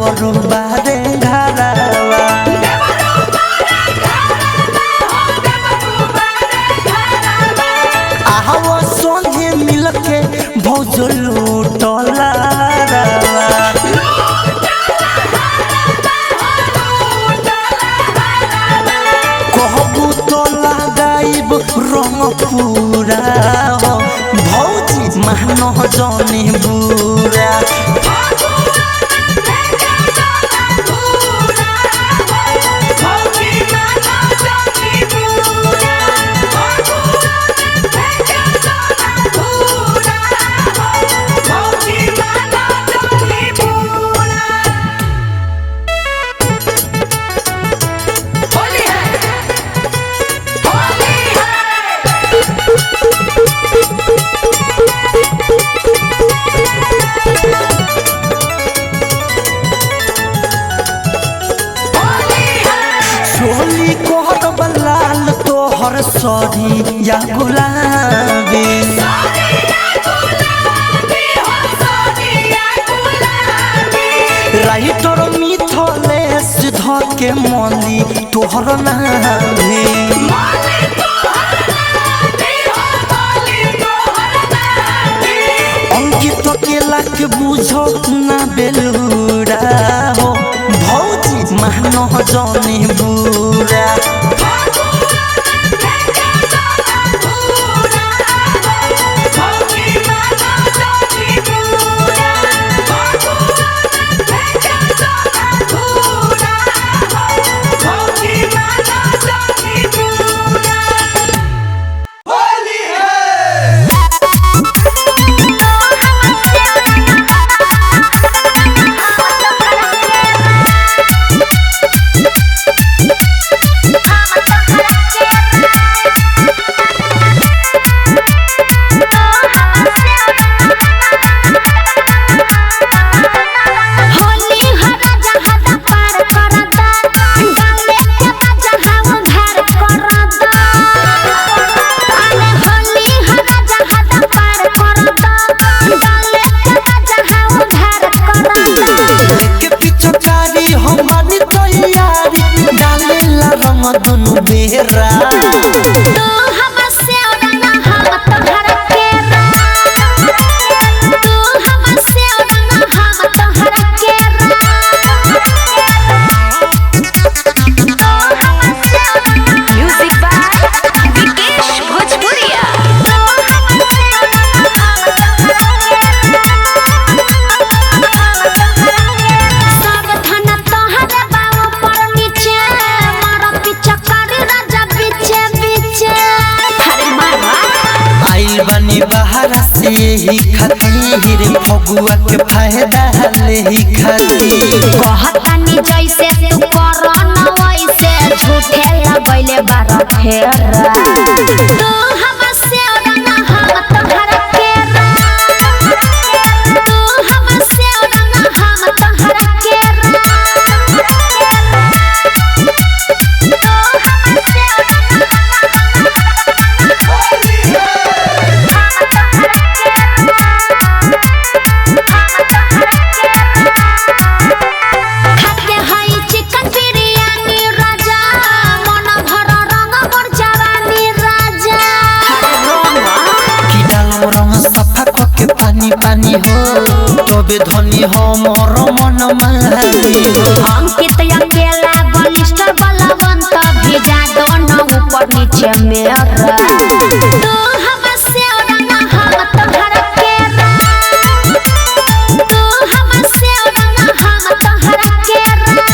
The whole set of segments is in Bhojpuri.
देवरो बारे घरवा आहवा संगे मिलके भौजो लूटला कहबू तो लगाइब रंग पूरा हो भौजी मानो जाने बुरा सोली कोहर बलाल तोहर सरी या गुलाबी राइटर मिथलेश धके मली तोहर नाभी अंकित केला के बुझो ना बेलूरा हो भौजी मानो जाने बुरा बहारा से ही खातिर फगुआ के फायदा ले ही खातिर कहतानी जैसे तू करन वैसे झूठे लगैले बार फेरा तू हमसे रंग हम तोहरा केरा तू हमसे रंग हम तोहरा केरा पानी हो तबे धनी हो मोर मन मारी अंकित अकेला बलिष्ठ बलवंत भेजा दोनों ऊपर नीचे मेरा तू हमसे रंग हम तोहरा केरा तू हमसे रंग हम तोहरा केरा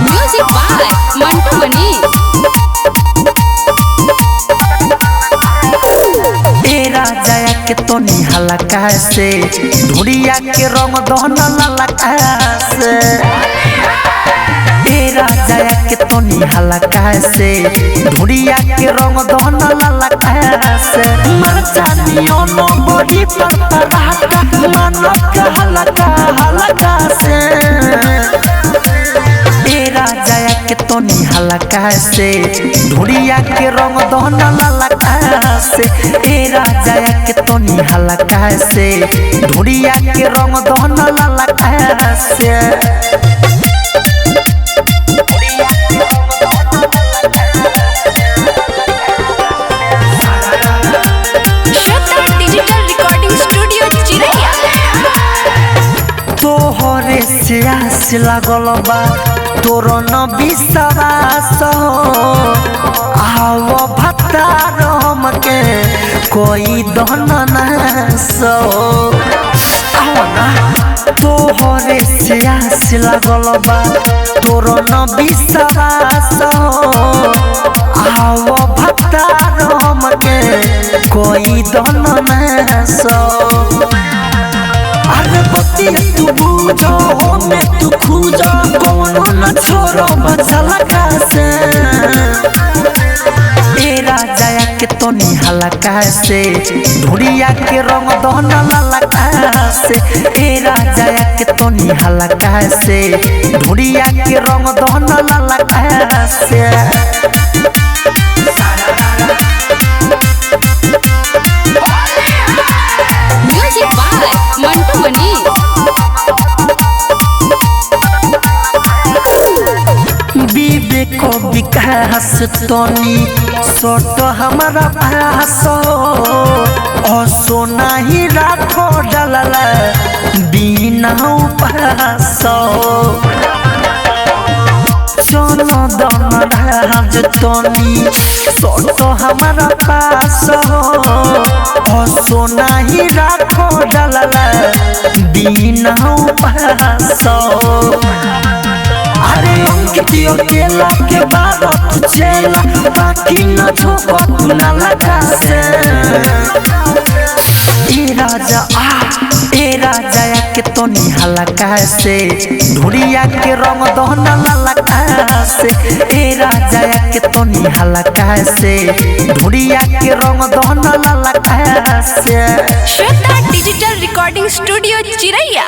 म्यूजिक बाय मंटू मनी। के तो निहाला कैसे ढूढ़िया के रंग दहन लला कैसे ए राजा के तनी हल्का से ढूढ़िया के रंग दहन ललका से मरचानियों नो बड़ी पर पराठा मानो के हल्का हल्का से ए राजा के तनी हल्का से ढूढ़िया के रंग दहन ललका से ए राजा के तनी हल्का से ढूढ़िया के रंग दहन ललका से डिजिटल रिकॉर्डिंग स्टूडियो चिरैया तोहरे से आस लागल बा तोर न विश्वास आओ भतार हमके कोई दहन सो आओ ना तोहरे से आस लागल बा तोर न विश्वास आओ भतार हमके कोई दहन सो अरे बतिया तू बूझो में तू खूजो कोनो न छोड़ो बचलका से ए राजा के तनी हल्का से ढूढ़िया के रंग दहन ललका से ए राजा के तनी हल्का से ढूढ़िया के रंग दहन ललका से म्यूजिक बाय मंटू मनी विवेक विकास तनी सोट हमारा भास सोना ही राखो डलला बिना उपास चलो दन राज तनी सोट हमारा पास सोना ही राखो डलला बिना उपास अरे अंकितियों केला के बाद तू चला बाकी न छोको तू न लगा से ए राजा के तनी हल्का से ढूढ़िया के रंग दहन ललका से ए राजा के तनी हल्का से ढूढ़िया के रंग दहन ललका से श्वेता डिजिटल रिकॉर्डिंग स्टूडियो चिरैया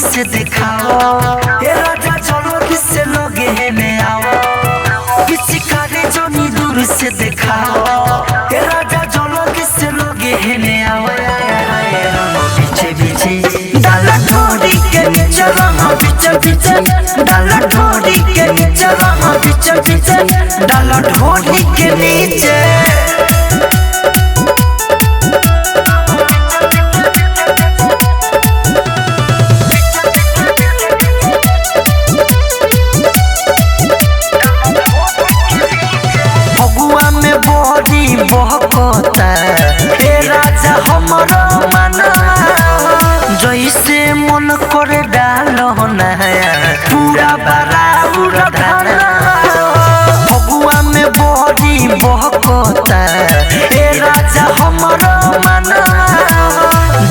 से दिखाओ ये राजा चलो किससे लोगे है में आओ किसी कारे जोनी दूर से दिखाओ ये राजा चलो किससे लोगे है में आओ पीछे पीछे डाला ढोड़ी के नीचे रहा पीछे पीछे डाला ढोड़ी के नीचे रहा पीछे पीछे डाला ढोड़ी के नीचे बहकता हे राजा हमारा मना जैसे मन करे डालो नया पूरा बराबर धारा भगुआ में बड़ी बहकता हे राजा हमारा मना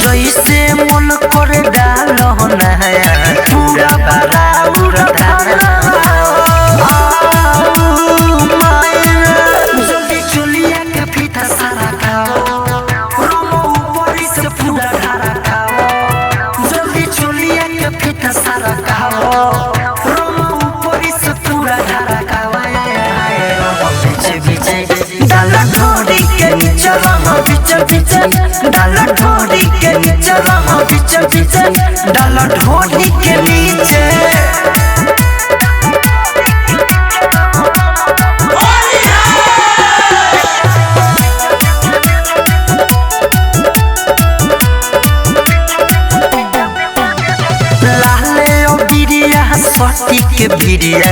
जैसे मन करे डालो नया पूरा बराबर धारा डाला ढोड़ी के नीचे रहा पीछे पीछे डाला ढोड़ी के नीचे सती के भिड़िया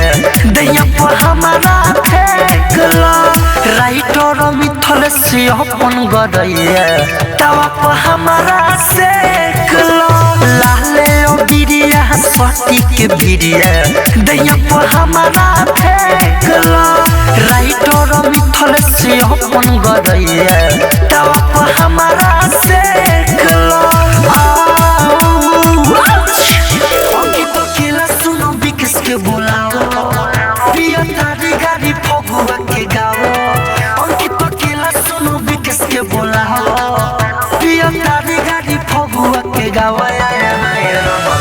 दैया पर हमारा फेंकला राइटर मिथल से अपन गरैया तवा पर हमारा सेक लो लाले ओ बिरिया सटी के बिरिया दैया पर हमारा फेंक लो राइटर मिथल से अपन गरैया तवा पर हमारा सेक लो तो केला सुनो बिकस के बुलाओ पिया तारी गाड़ी फगुआ के गाओ तो केला सुनो बिकस के बुलाओ पिया तारी गाड़ी फगुआ के गाओ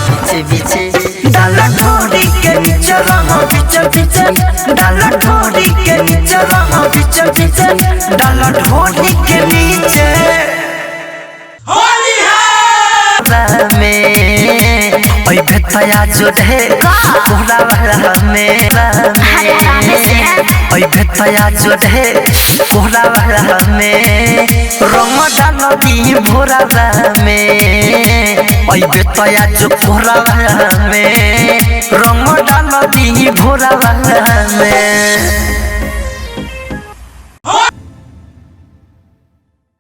पीछे पीछे डाला ढोरी के नीचे रंग पीछे पीछे डाला ढोरी के नीचे रंग पीछे पीछे डाला ढोरी के नीचे ओई भेतया जो ढे कोहरा वाला में ओई भेतया जो ढे कोहरा वाला में रंग डाल दी भोरा में ओई भेतया जो कोहरा वाला में रंग डाल दी भोरा वाला में